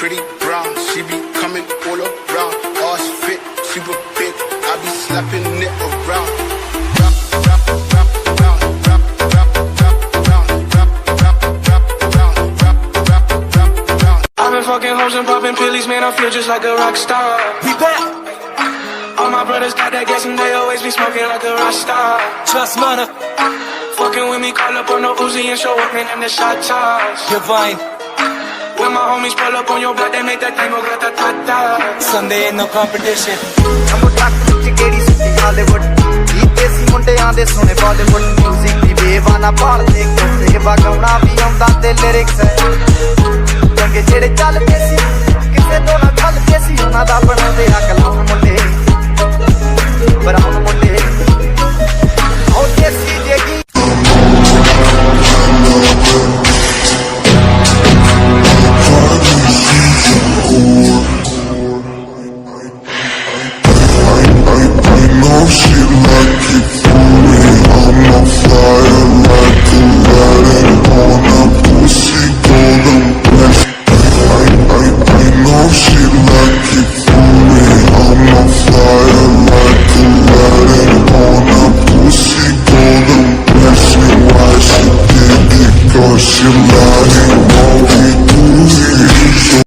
pretty brown. She be coming all around. Ass fit, super big. I be slapping it around. I've been fucking hoes and popping pillies, man, I feel just like a rock star. We back. All my brothers got that gas and they always be smoking like a rock star. Trust money. Fucking with me, call up on the Uzi and show up, man, in the shot toss. Divine. When my homies pull up on your block, they make that thing go grata-ta-ta. Sunday ain't no competition. I'm ਟੱਕ ਵਿੱਚ ਕਿਹੜੀ ਸਿੱਟੀ Hollywood ਕੀਤੇ ਸੀ ਮੁੰਡਿਆਂ ਦੇ ਸੋਹਣੇ Bollywood music ਦੀ ਬੇਵਾਨਾ ਭਾਲਦੇ ਕਰਦੇ ਵਗਾਉਣਾ ਵੀ ਆਉਂਦਾ ਤੇ ਲਿਰਿਕਸ ਚੰਗੇ ਜਿਹੜੇ ਚੱਲਦੇ ਸੀ ਕਿਸੇ ਤੋਂ ਨਾ ਚੱਲਦੇ ਸੀ ਉਹਨਾਂ ਦਾ ਬਣਾਉਂਦੇ ਆ ਕਲਾਮ ਮੁੰਡੇ ਬਰਾਮ ਮੁੰਡੇ ਉਹ ਦੇਸੀ ਦੇਗੀ know she like it for me. I'm on fire like Aladdin on a pussy golden breast. I know she like it for me. I'm on fire like Aladdin on a pussy golden breast. Why she did it? 'Cause she lying.